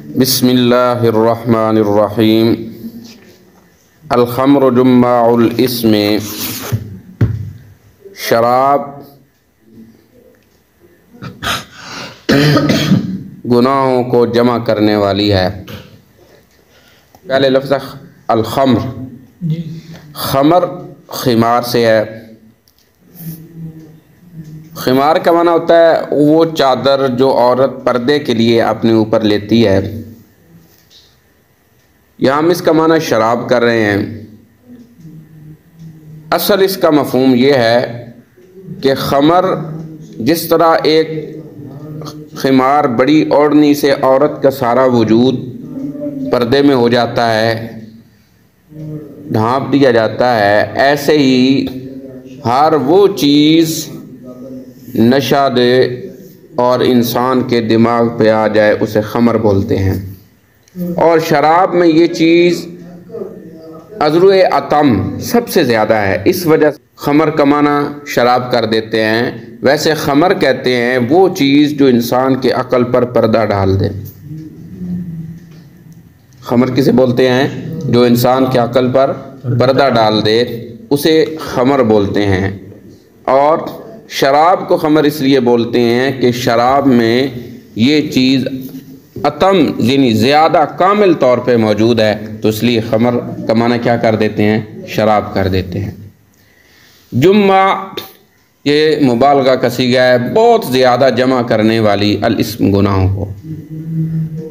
बिस्मिल्लाहिर्रहमानिर्रहीम। अल खम्र जुम्माउल इस्म, शराब गुनाहों को जमा करने वाली है। पहले लफ्ज़ अल खम्र, खमर खिमार से है। खिमार का माना होता है वो चादर जो औरत पर्दे के लिए अपने ऊपर लेती है। यहाँ हम इसका माना शराब कर रहे हैं। असल इसका मफहूम ये है कि खमर जिस तरह एक खिमार बड़ी ओढ़नी से औरत का सारा वजूद पर्दे में हो जाता है, ढांप दिया जाता है, ऐसे ही हर वो चीज़ नशा दे और इंसान के दिमाग पे आ जाए उसे खमर बोलते हैं। और शराब में ये चीज़ अज़रुए अतम सबसे ज़्यादा है, इस वजह से खमर कमाना शराब कर देते हैं। वैसे खमर कहते हैं वो चीज़ जो इंसान के अक़ल पर पर्दा डाल दे। खमर किसे बोलते हैं? जो इंसान के अक़ल पर पर्दा डाल दे उसे खमर बोलते हैं। और शराब को खमर इसलिए बोलते हैं कि शराब में ये चीज़ अतम यानी ज़्यादा कामिल तौर पे मौजूद है, तो इसलिए खमर का माना क्या कर देते हैं? शराब कर देते हैं। जुम्मा ये मुबालगा का सीगा है, बहुत ज़्यादा जमा करने वाली अल इस्म गुनाहों को।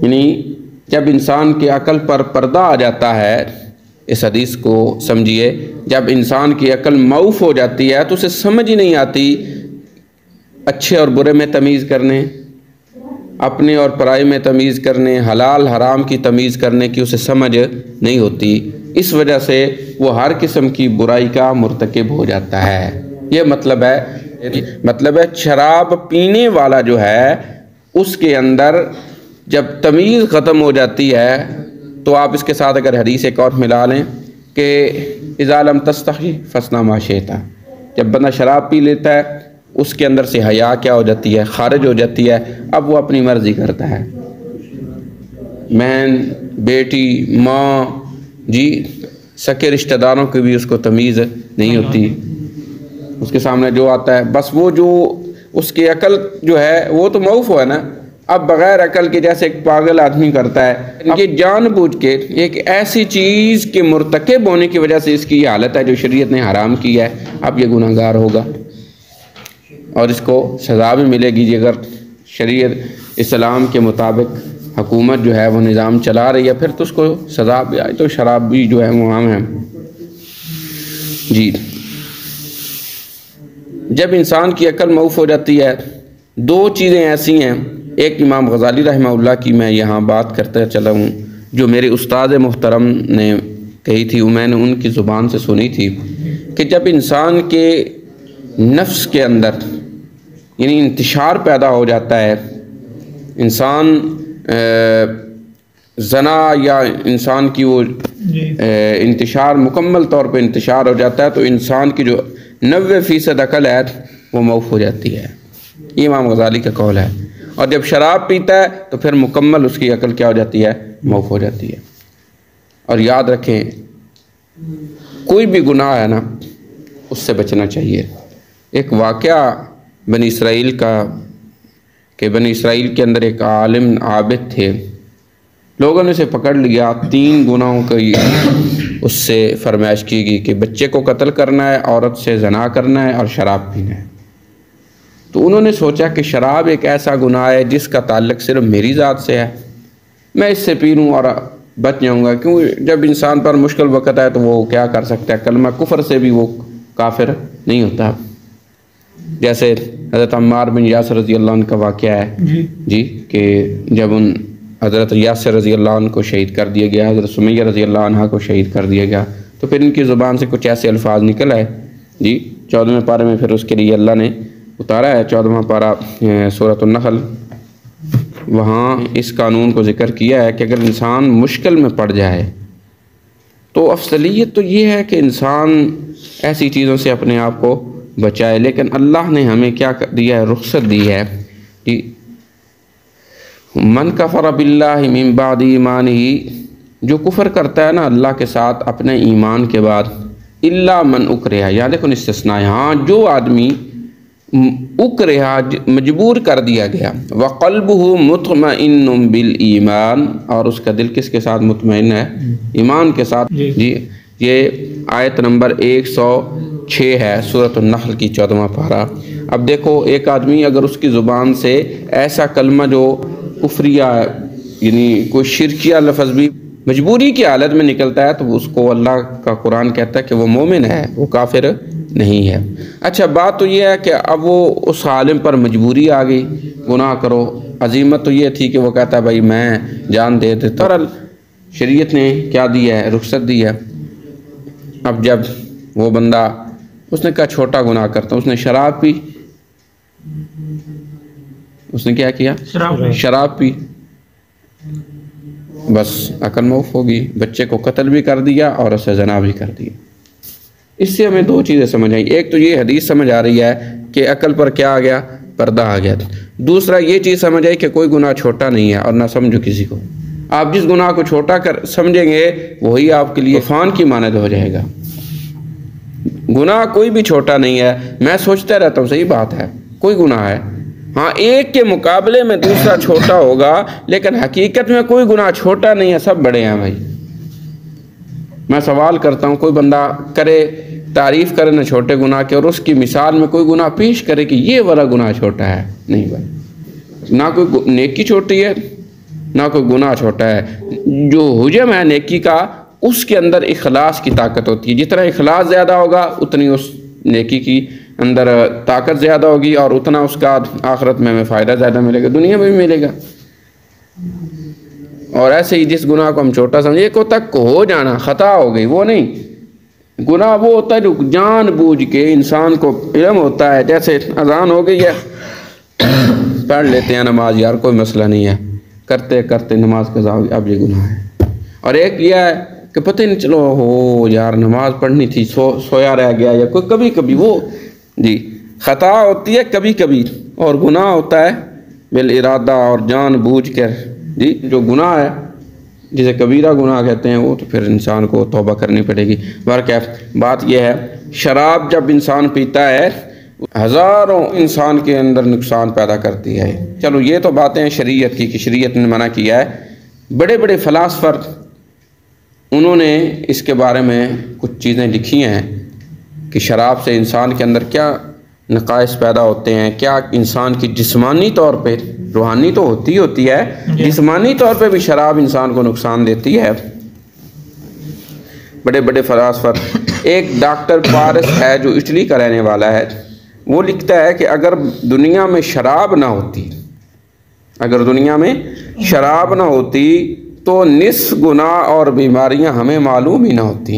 यानी जब इंसान के अक़ल पर पर्दा आ जाता है, इस हदीस को समझिए, जब इंसान की अक़ल मऊफ़ हो जाती है तो उसे समझ ही नहीं आती अच्छे और बुरे में तमीज़ करने, अपने और पराई में तमीज़ करने, हलाल हराम की तमीज़ करने की उसे समझ नहीं होती। इस वजह से वो हर किस्म की बुराई का मुर्तकिब हो जाता है। ये मतलब है शराब पीने वाला जो है उसके अंदर जब तमीज़ ख़त्म हो जाती है, तो आप इसके साथ अगर हदीस एक और मिला लें कि इज़ा लम तस्तही फस्ना मा शिता, जब बंदा शराब पी लेता है उसके अंदर से हया क्या हो जाती है? खारिज हो जाती है। अब वो अपनी मर्ज़ी करता है। बहन, बेटी, माँ जी, सके रिश्तेदारों की भी उसको तमीज़ नहीं होती। उसके सामने जो आता है बस वो जो उसकी अकल जो है वो तो मऊफ़ है ना, अब बग़ैर अकल के जैसे एक पागल आदमी करता है। ये जानबूझ के एक ऐसी चीज़ के मुर्तकिब होने की वजह से इसकी हालत है जो शरीयत ने हराम की है। अब ये गुनहगार होगा और इसको सज़ा भी मिलेगी जी। अगर शरीयत इस्लाम के मुताबिक हुकूमत जो है वो निज़ाम चला रही है, फिर तो उसको सज़ा भी आई। तो शराब भी जो है वो आम है जी। जब इंसान की अकल मऊफ़ हो जाती है, दो चीज़ें ऐसी हैं। एक इमाम गज़ाली रहमहुल्लाह की मैं यहाँ बात करते चला हूँ, जो मेरे उस्ताद मोहतरम ने कही थी, मैंने उनकी ज़ुबान से सुनी थी कि जब इंसान के नफ्स के अंदर यानी इंतशार पैदा हो जाता है, इंसान जना या इंसान की वो इंतशार मुकम्मल तौर पे इंतशार हो जाता है, तो इंसान की जो 90% अकल है वो मऊफ़ हो जाती है। ये इमाम गज़ाली का कौल है। और जब शराब पीता है तो फिर मुकम्मल उसकी अकल क्या हो जाती है? मऊफ़ हो जाती है। और याद रखें, कोई भी गुनाह है ना, उससे बचना चाहिए। एक वाक़या बनी इसराइल का कि बनी इसराइल के अंदर एक आलिम आबिद थे, लोगों ने उसे पकड़ लिया। 3 गुनाहों की उससे फरमाइश की गई कि बच्चे को कत्ल करना है, औरत से ज़ना करना है और शराब पीना है। तो उन्होंने सोचा कि शराब एक ऐसा गुनाह है जिसका ताल्लुक़ सिर्फ मेरी ज़ात से है, मैं इससे पी लूँ और बच जाऊँगा। क्योंकि जब इंसान पर मुश्किल वक़्त है तो वो क्या कर सकता है? कलमा कुफ़र से भी वो काफिर नहीं होता। जैसे हज़रत अम्मार बिन यासिर रज़ी अल्लाह अन्हु का वाक़या है जी कि जब उन हज़रत यासिर रज़ी अल्लाह अन्हु को शहीद कर दिया गया, हज़रत सुमैया रज़ी अल्लाह अन्हा को शहीद कर दिया गया, तो फिर इनकी ज़ुबान से कुछ ऐसे अल्फाज निकल आए जी। 14वें पारे में फिर उसके लिए अल्लाह ने उतारा है 14वां पारा सूरत अन-नहल, वहाँ इस कानून को ज़िक्र किया है कि अगर इंसान मुश्किल में पड़ जाए तो अफसलियत तो ये है कि इंसान ऐसी चीज़ों से अपने आप को बचाए। लेकिन अल्लाह ने हमें क्या दिया है? रुख्सत दी है कि मन कफ़र बिल्लाहि मिन बादि ईमानिही, जो कुफ़र करता है ना अल्लाह के साथ अपने ईमान के बाद, इल्ला मन उकरिहा, यहाँ देखो इस्तिस्ना है, हाँ जो आदमी उकरिहा मजबूर कर दिया गया, व क़ल्बुहु मुतमइन्नुम बिल ईमान, और उसका दिल किसके साथ मुतमइन है? ईमान के साथ। जी ये आयत नंबर 106 है सूरत अन-नहल की 14वां पारा। अब देखो एक आदमी अगर उसकी ज़ुबान से ऐसा कलमा जो कुफरिया यानी कोई शिरकिया लफ्ज़ भी मजबूरी की हालत में निकलता है तो उसको अल्लाह का कुरान कहता है कि वो मोमिन है, वो काफिर नहीं है। अच्छा बात तो ये है कि अब वो उस आलिम पर मजबूरी आ गई, गुनाह करो। अजीमत तो ये थी कि वो कहता है भाई मैं जान दे देता, और शरीयत ने क्या दिया है? रुख्सत दी है। अब जब वो बंदा उसने कहा छोटा गुनाह करता, उसने शराब पी, उसने क्या किया? शराब पी, बस अकल मौफ होगी, बच्चे को कत्ल भी कर दिया और उसे जना भी कर दिया। इससे हमें दो चीज़ें समझ आई, एक तो ये हदीस समझ आ रही है कि अकल पर क्या आ गया? पर्दा आ गया। दूसरा ये चीज़ समझ आई कि कोई गुनाह छोटा नहीं है, और ना समझो किसी को। आप जिस गुनाह को छोटा कर समझेंगे वही आपके लिए तूफान की मानद हो जाएगा। गुनाह कोई भी छोटा नहीं है। मैं सोचता रहता हूँ सही बात है, कोई गुनाह है, हाँ एक के मुकाबले में दूसरा छोटा होगा, लेकिन हकीकत में कोई गुनाह छोटा नहीं है, सब बड़े हैं भाई। मैं सवाल करता हूँ, कोई बंदा करे तारीफ़ करे ना छोटे गुनाह के, और उसकी मिसाल में कोई गुनाह पेश करे कि ये वाला गुनाह छोटा है, नहीं भाई। ना कोई नेकी छोटी है ना कोई गुनाह छोटा है। जो हुजम है नेकी का, उसके अंदर इखलास की ताकत होती है। जितना इखलास ज़्यादा होगा उतनी उस नेकी की अंदर ताकत ज़्यादा होगी, और उतना उसका आखिरत में हमें फ़ायदा ज़्यादा मिलेगा, दुनिया में भी मिलेगा। और ऐसे ही जिस गुनाह को हम छोटा समझे, को तक हो जाना ख़ता हो गई, वो नहीं। गुनाह वो होता है जो जानबूझ के इंसान को इल्म होता है, जैसे अजान हो गई है पढ़ लेते हैं नमाज, यार कोई मसला नहीं है, करते करते नमाज कज़ा हो गई, अब ये गुनाह है। और एक यह है कि पता ही नहीं चलो हो यार नमाज पढ़नी थी, सोया रह गया, या कोई कभी कभी वो जी ख़ता होती है कभी कभी, और गुनाह होता है बिल इरादा और जानबूझ कर। जी जो गुनाह है जिसे कबीरा गुनाह कहते हैं, वो तो फिर इंसान को तौबा करनी पड़ेगी। बहरकैफ बात यह है, शराब जब इंसान पीता है हज़ारों इंसान के अंदर नुकसान पैदा करती है। चलो ये तो बातें हैं शरीयत की कि शरीयत ने मना किया है। बड़े बड़े फ़लासफ़र उन्होंने इसके बारे में कुछ चीज़ें लिखी हैं कि शराब से इंसान के अंदर क्या नक़ाइस पैदा होते हैं, क्या इंसान की जिस्मानी तौर पे, रूहानी तो होती है, जिस्मानी तौर पे भी शराब इंसान को नुकसान देती है। बड़े बड़े फ़लासफ़र, एक डॉक्टर पारस है जो इटली का रहने वाला है, वो लिखता है कि अगर दुनिया में शराब ना होती, अगर दुनिया में शराब ना होती तो निस्फ़ गुनाह और बीमारियां हमें मालूम ही ना होती।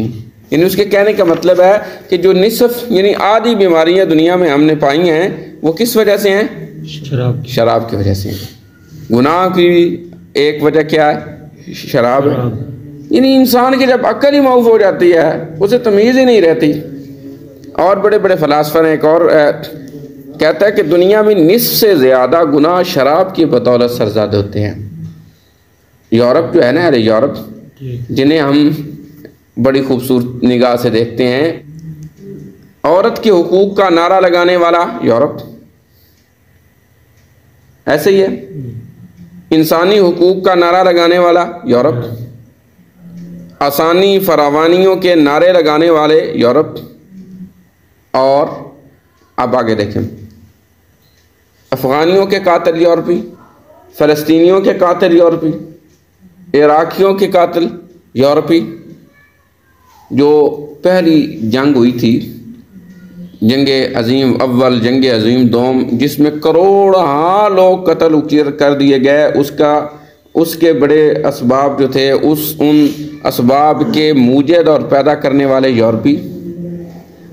यानी उसके कहने का मतलब है कि जो निस्फ़ यानी आधी बीमारियां दुनिया में हमने पाई हैं वो किस वजह से हैं? शराब की वजह से हैं। गुनाह की एक वजह क्या है? शराब है। यानी इंसान की जब अक्ल ही मौफ हो जाती है उसे तमीज़ ही नहीं रहती। और बड़े बड़े फ़लासफ़र हैं, एक और कहता है कि दुनिया में निस्फ़ से ज़्यादा गुनाह शराब की बदौलत सरज़द होते हैं। यूरोप जो है ना, अरे यूरोप जिन्हें हम बड़ी खूबसूरत निगाह से देखते हैं, औरत के हुकूक का नारा लगाने वाला यूरोप, ऐसे ही है। इंसानी हुकूक का नारा लगाने वाला यूरोप, आसानी फरावानियों के नारे लगाने वाले यूरोप। और अब आगे देखें, अफ़गानियों के कातिल यूरोपी, फ़लस्तीनियों के कातिल यूरोपी, इराकियों के कातिल यूरोपी। जो पहली जंग हुई थी, जंगे अज़ीम अव्वल, जंगे अज़ीम दोम, जिसमें करोड़ों लोग कत्ल कर दिए गए, उसके बड़े असबाब जो थे, उन असबाब के मूजद और पैदा करने वाले यूरोपी।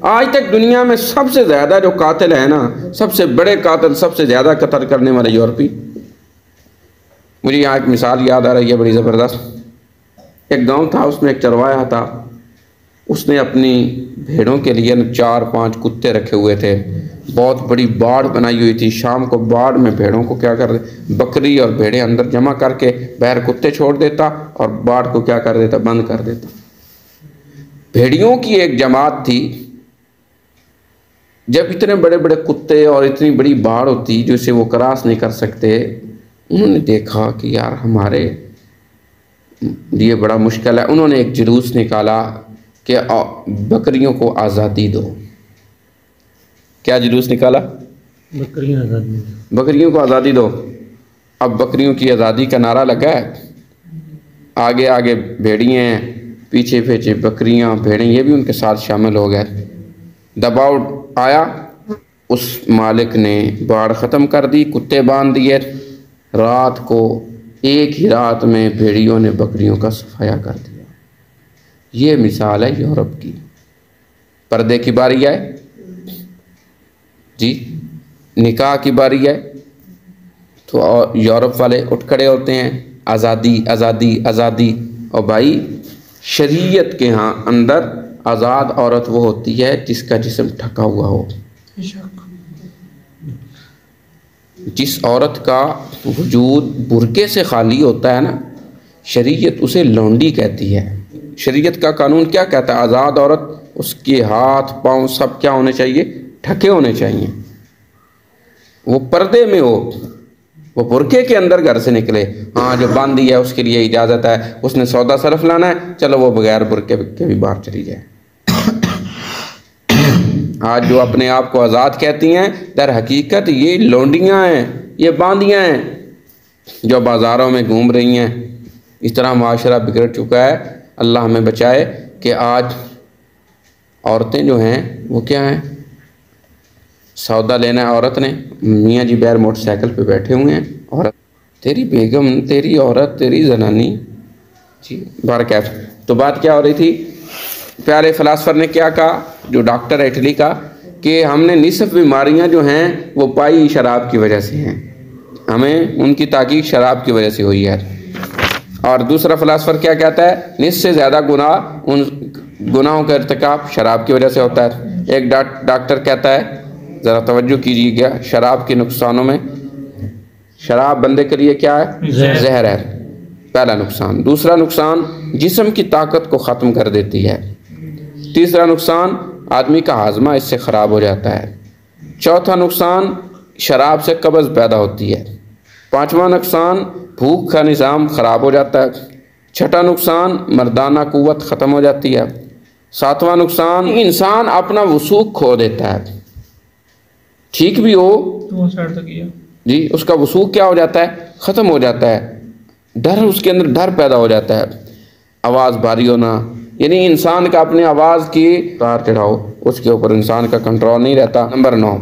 आज तक दुनिया में सबसे ज़्यादा जो कातिल है ना, सबसे बड़े कातिल, सबसे ज़्यादा कत्ल करने वाले यूरोपी। मुझे यहाँ एक मिसाल याद आ रही है बड़ी ज़बरदस्त। एक गांव था, उसमें एक चरवाहा था, उसने अपनी भेड़ों के लिए 4-5 कुत्ते रखे हुए थे। बहुत बड़ी बाढ़ बनाई हुई थी। शाम को बाढ़ में भेड़ों को क्या कर दे, बकरी और भेड़ें अंदर जमा करके बाहर कुत्ते छोड़ देता और बाढ़ को क्या कर देता, बंद कर देता। भेड़ियों की एक जमात थी। जब इतने बड़े बड़े कुत्ते और इतनी बड़ी बाढ़ होती जिसे वो क्रॉस नहीं कर सकते, उन्होंने देखा कि यार हमारे लिए बड़ा मुश्किल है। उन्होंने एक जुलूस निकाला कि बकरियों को आज़ादी दो। क्या जुलूस निकाला? बकरियों को आज़ादी दो। अब बकरियों की आज़ादी का नारा लगा है। आगे आगे भेड़िए हैं, पीछे पीछे बकरियां, भेड़ें, ये भी उनके साथ शामिल हो गए। दबाव आया, उस मालिक ने बाढ़ ख़त्म कर दी, कुत्ते बांध दिए। रात को एक ही रात में भेड़ियों ने बकरियों का सफाया कर दिया। ये मिसाल है यूरोप की। पर्दे की बारी है जी, निकाह की बारी है तो और यूरोप वाले उठ खड़े होते हैं, आज़ादी आज़ादी आज़ादी। और भाई शरीयत के यहाँ अंदर आज़ाद औरत वो होती है जिसका जिस्म ढका हुआ हो। जिस औरत का वजूद बुरके से खाली होता है ना, शरीयत उसे लौंडी कहती है। शरीयत का कानून क्या कहता है? आज़ाद औरत, उसके हाथ पाँव सब क्या होने चाहिए? ढके होने चाहिए। वो पर्दे में हो, वो बुरके के अंदर घर से निकले। हाँ, जो बांधी है उसके लिए इजाज़त है, उसने सौदा सरफ लाना है, चलो वो बगैर बुरके के भी बाहर चली जाए। आज जो अपने आप को आज़ाद कहती हैं, दर हकीकत ये लौंडियाँ हैं, ये बांदियाँ हैं जो बाज़ारों में घूम रही हैं। इस तरह माशरा बिगड़ चुका है। अल्लाह हमें बचाए कि आज औरतें जो हैं वो क्या हैं, सौदा लेना है औरत ने, मियाँ जी बैर मोटरसाइकिल पे बैठे हुए हैं, औरत तेरी बेगम, तेरी औरत, तेरी जनानी जी बारकैफ। तो बात क्या हो रही थी? प्यारे फ़िलासफ़र ने क्या कहा, जो डॉक्टर है इटली का, कि हमने निसफ़ बीमारियां जो हैं वो पाई शराब की वजह से हैं, हमें उनकी ताक़ीद शराब की वजह से हुई है। और दूसरा फ़िलासफ़र क्या कहता है, निस से ज़्यादा गुनाह उन गुनाहों का इर्तिकाब शराब की वजह से होता है। एक डॉक्टर कहता है, ज़रा तवज्जो कीजिएगा, शराब के नुकसानों में, शराब बंदे के लिए क्या है? जहर है, पहला नुकसान। दूसरा नुकसान, जिस्म की ताकत को ख़त्म कर देती है। तीसरा नुकसान, आदमी का हाजमा इससे ख़राब हो जाता है। चौथा नुकसान, शराब से कब्ज़ पैदा होती है। पाँचवा नुकसान, भूख का निज़ाम ख़राब हो जाता है। छठा नुकसान, मर्दाना क़ुव्वत ख़त्म हो जाती है। सातवां नुकसान, इंसान अपना वसूख खो देता है। ठीक भी हो तो जी, उसका वसूख क्या हो जाता है? ख़त्म हो जाता है। डर, उसके अंदर डर पैदा हो जाता है। आवाज़ भारी होना, यानी इंसान का अपने आवाज़ की तार चढ़ाओ, उसके ऊपर इंसान का कंट्रोल नहीं रहता। नंबर 9,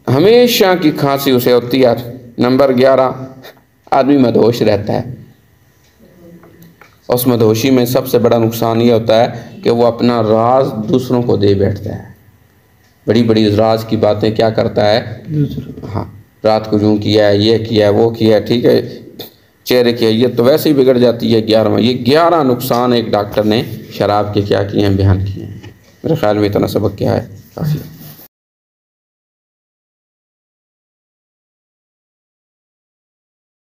हमेशा की खांसी उसे होती है। नंबर 11, आदमी मदहोश रहता है। उस मदहोशी में सबसे बड़ा नुकसान ये होता है कि वो अपना राज दूसरों को दे बैठता है। बड़ी बड़ी राज की बातें क्या करता है? हाँ, रात को यूँ किया है, ये किया है, वो किया है, ठीक है, चेहरे की ये तो वैसे ही बिगड़ जाती है। 11वां, ये 11 नुकसान एक डॉक्टर ने शराब के क्या किए हैं, बयान किए हैं। मेरे ख्याल में इतना सबक क्या है, काफ़ी।